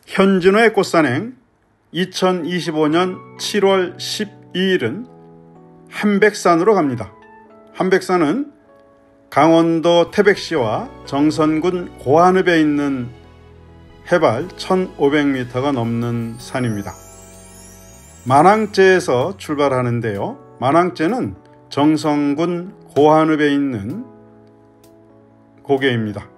현진호의 꽃산행 2025년 7월 12일은 한백산으로 갑니다. 한백산은 강원도 태백시와 정선군 고한읍에 있는 해발 1500m가 넘는 산입니다. 만항제에서 출발하는데요. 만항제는 정선군 고한읍에 있는 고개입니다.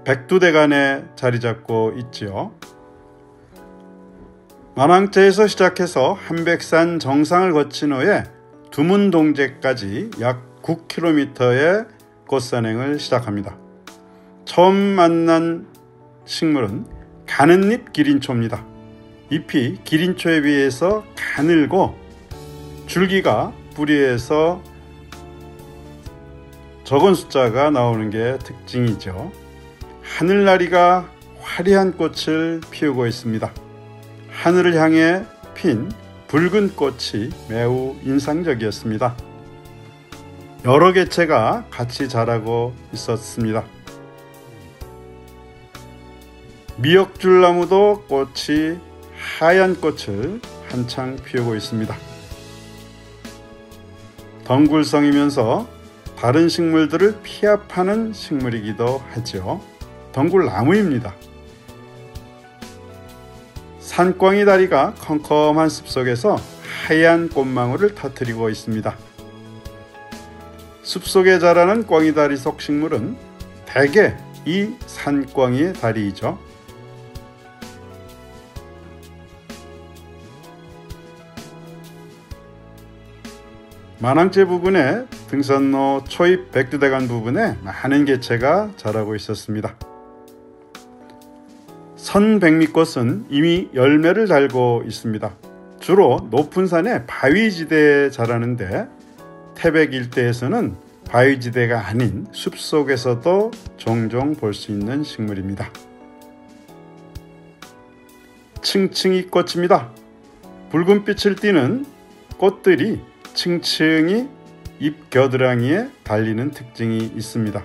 백두대간에 자리 잡고 있지요. 만항제에서 시작해서 한백산 정상을 거친 후에 두문동제까지 약 9km의 꽃산행을 시작합니다. 처음 만난 식물은 가는잎 기린초입니다. 잎이 기린초에 비해서 가늘고 줄기가 뿌리에서 적은 숫자가 나오는 게 특징이죠. 하늘나리가 화려한 꽃을 피우고 있습니다. 하늘을 향해 핀 붉은 꽃이 매우 인상적이었습니다. 여러 개체가 같이 자라고 있었습니다. 미역줄나무도 꽃이 하얀 꽃을 한창 피우고 있습니다. 덩굴성이면서 다른 식물들을 피합하는 식물이기도 하죠. 덩굴나무입니다. 산꽝이 다리가 컴컴한 숲속에서 하얀 꽃망울을 터뜨리고 있습니다. 숲속에 자라는 꽝이다리 속 식물은 대개 이 산꽝이의 다리이죠. 만항제 부근에 등산로 초입 백두대간 부분에 많은 개체가 자라고 있었습니다. 선백미꽃은 이미 열매를 달고 있습니다. 주로 높은 산의 바위지대에 자라는데 태백 일대에서는 바위지대가 아닌 숲속에서도 종종 볼 수 있는 식물입니다. 층층이 꽃입니다. 붉은빛을 띠는 꽃들이 층층이 잎 겨드랑이에 달리는 특징이 있습니다.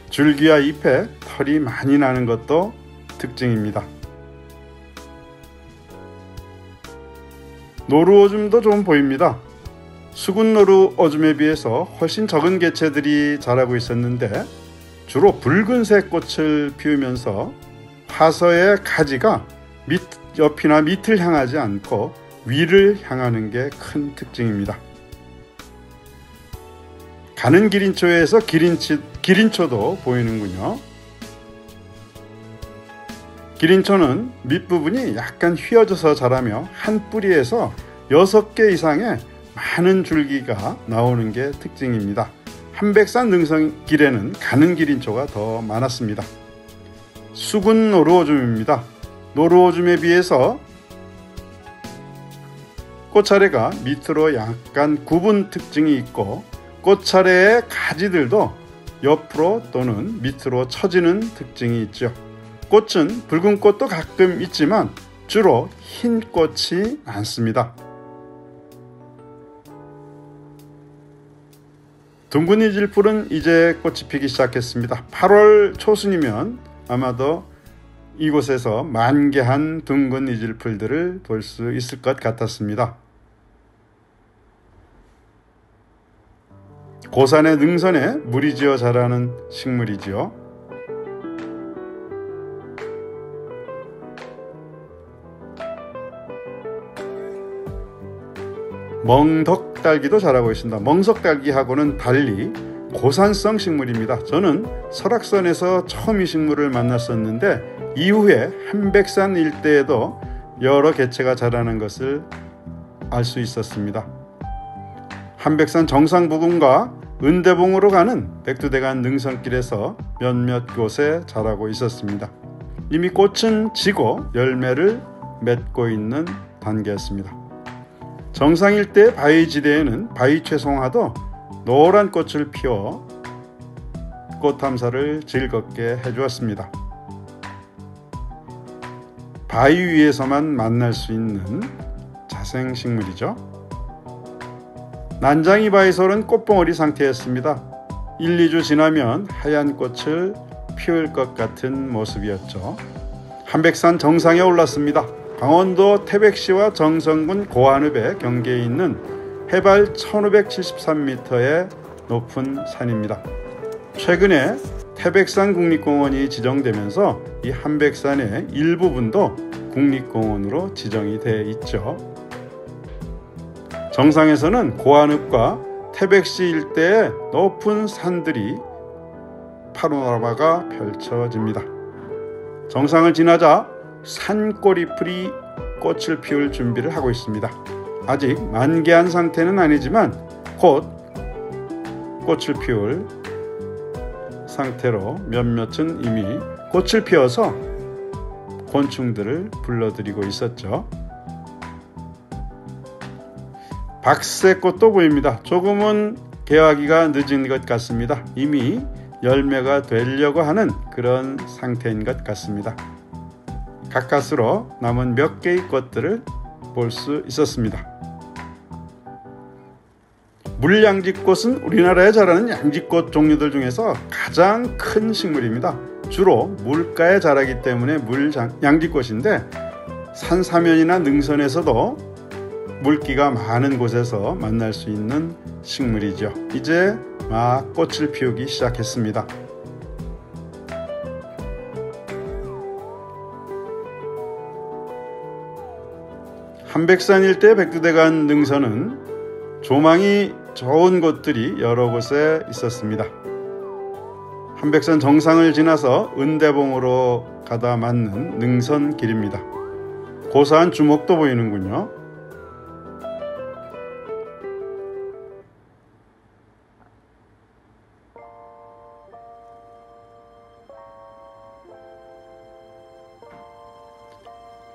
줄기와 잎에 털이 많이 나는 것도 특징입니다. 노루오줌도 좀 보입니다. 수군노루 오줌에 비해서 훨씬 적은 개체들이 자라고 있었는데 주로 붉은색 꽃을 피우면서 화서의 가지가 옆이나 밑을 향하지 않고 위를 향하는 게 큰 특징입니다. 가는 기린초에서 기린초도 보이는군요. 기린초는 밑부분이 약간 휘어져서 자라며 한 뿌리에서 6개 이상의 많은 줄기가 나오는 게 특징입니다. 한백산 능선길에는 가는 기린초가 더 많았습니다. 수군 노루오줌입니다. 노루오줌에 비해서 꽃차례가 밑으로 약간 굽은 특징이 있고 꽃차례의 가지들도 옆으로 또는 밑으로 처지는 특징이 있죠. 꽃은 붉은 꽃도 가끔 있지만 주로 흰 꽃이 많습니다. 둥근이질풀은 이제 꽃이 피기 시작했습니다. 8월 초순이면 아마도 이곳에서 만개한 둥근 이질풀들을 볼 수 있을 것 같았습니다. 고산의 능선에 물이 지어 자라는 식물이지요. 멍덕딸기도 자라고 있습니다. 멍석딸기하고는 달리 고산성 식물입니다. 저는 설악산에서 처음 이 식물을 만났었는데 이후에 한백산 일대에도 여러 개체가 자라는 것을 알 수 있었습니다. 한백산 정상 부근과 은대봉으로 가는 백두대간 능선길에서 몇몇 곳에 자라고 있었습니다. 이미 꽃은 지고 열매를 맺고 있는 단계였습니다. 정상 일대 바위지대에는 바위채송화도 노란 꽃을 피워 꽃 탐사를 즐겁게 해주었습니다. 바위 위에서만 만날 수 있는 자생식물이죠. 난장이 바위솔은 꽃봉오리 상태였습니다. 1, 2주 지나면 하얀 꽃을 피울 것 같은 모습이었죠. 한백산 정상에 올랐습니다. 강원도 태백시와 정선군 고한읍의 경계에 있는 해발 1573m의 높은 산입니다. 최근에 태백산 국립공원이 지정되면서 이 한백산의 일부분도 국립공원으로 지정이 되어 있죠. 정상에서는 고한읍과 태백시 일대의 높은 산들이 파노라마가 펼쳐집니다. 정상을 지나자 산꼬리풀이 꽃을 피울 준비를 하고 있습니다. 아직 만개한 상태는 아니지만 곧 꽃을 피울 상태로 몇몇은 이미 꽃을 피워서 곤충들을 불러들이고 있었죠. 박새꽃도 보입니다. 조금은 개화기가 늦은 것 같습니다. 이미 열매가 되려고 하는 그런 상태인 것 같습니다. 가까스로 남은 몇 개의 꽃들을 볼 수 있었습니다. 물양지꽃은 우리나라에 자라는 양지꽃 종류들 중에서 가장 큰 식물입니다. 주로 물가에 자라기 때문에 양지꽃인데 산사면이나 능선에서도 물기가 많은 곳에서 만날 수 있는 식물이죠. 이제 막 꽃을 피우기 시작했습니다. 한백산 일대 백두대간 능선은 조망이 좋은 곳들이 여러 곳에 있었습니다. 한백산 정상을 지나서 은대봉으로 가다 맞는 능선길입니다. 고사한 주목도 보이는군요.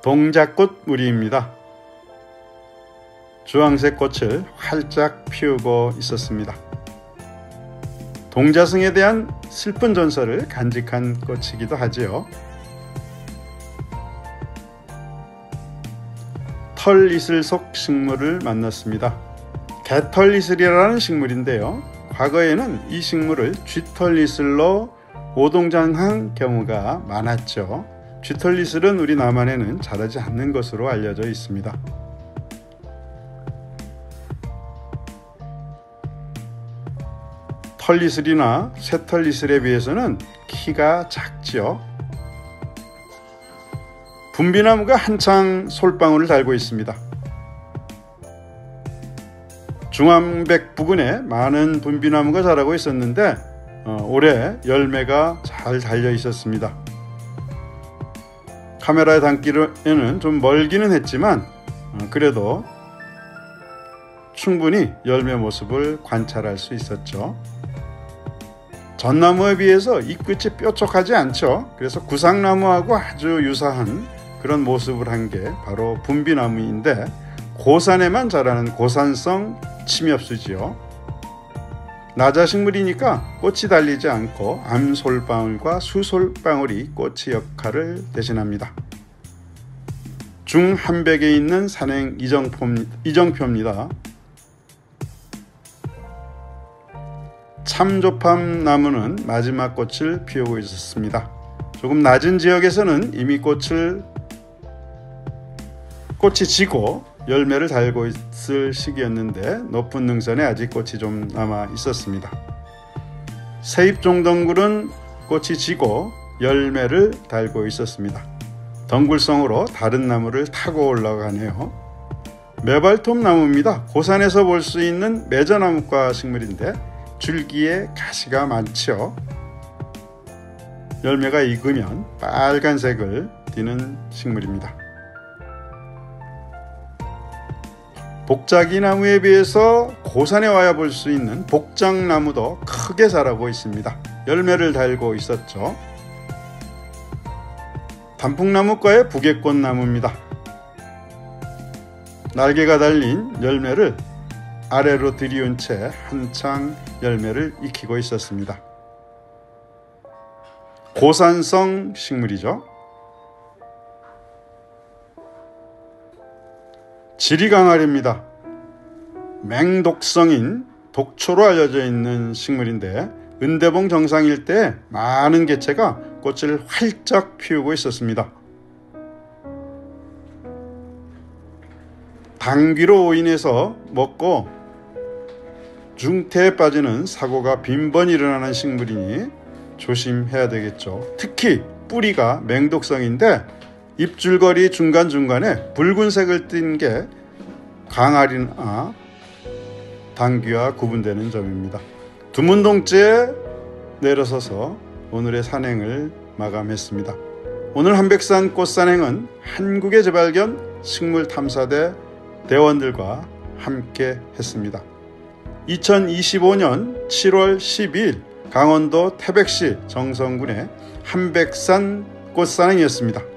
동작꽃 무리입니다. 주황색 꽃을 활짝 피우고 있었습니다. 동자승에 대한 슬픈 전설을 간직한 꽃이기도 하지요. 털이슬 속 식물을 만났습니다. 개털이슬이라는 식물인데요. 과거에는 이 식물을 쥐털이슬로 오동장한 경우가 많았죠. 쥐털이슬은 우리 남한에는 자라지 않는 것으로 알려져 있습니다. 털이슬이나 새털이슬에 비해서는 키가 작지요. 분비나무가 한창 솔방울을 달고 있습니다. 중암백 부근에 많은 분비나무가 자라고 있었는데 올해 열매가 잘 달려 있었습니다. 카메라에 담기에는 좀 멀기는 했지만 그래도 충분히 열매 모습을 관찰할 수 있었죠. 전나무에 비해서 잎끝이 뾰족하지 않죠. 그래서 구상나무하고 아주 유사한 그런 모습을 한 게 바로 분비나무인데 고산에만 자라는 고산성 침엽수지요. 나자식물이니까 꽃이 달리지 않고 암솔방울과 수솔방울이 꽃의 역할을 대신합니다. 중한백에 있는 산행 이정표입니다. 참조팜 나무는 마지막 꽃을 피우고 있었습니다. 조금 낮은 지역에서는 이미 꽃이 지고 열매를 달고 있을 시기였는데 높은 능선에 아직 꽃이 좀 남아 있었습니다. 세입종덩굴은 꽃이 지고 열매를 달고 있었습니다. 덩굴성으로 다른 나무를 타고 올라가네요. 매발톱 나무입니다. 고산에서 볼 수 있는 매저나무과 식물인데 줄기에 가시가 많죠. 열매가 익으면 빨간색을 띠는 식물입니다. 복자기 나무에 비해서 고산에 와야 볼 수 있는 복장나무도 크게 자라고 있습니다. 열매를 달고 있었죠. 단풍나무과의 부개꽃나무입니다. 날개가 달린 열매를 아래로 들이운 채 한창 열매를 익히고 있었습니다. 고산성 식물이죠. 지리강아리입니다. 맹독성인 독초로 알려져 있는 식물인데 은대봉 정상 일대에 많은 개체가 꽃을 활짝 피우고 있었습니다. 당귀로 인해서 먹고 중태에 빠지는 사고가 빈번히 일어나는 식물이니 조심해야 되겠죠. 특히 뿌리가 맹독성인데 잎줄거리 중간중간에 붉은색을 띤 게 강아리나 당귀와 구분되는 점입니다. 두문동지에 내려서서 오늘의 산행을 마감했습니다. 오늘 한백산 꽃산행은 한국의 재발견 식물탐사대 대원들과 함께 했습니다. 2025년 7월 12일 강원도 태백시 정선군의 한백산 꽃산행이었습니다.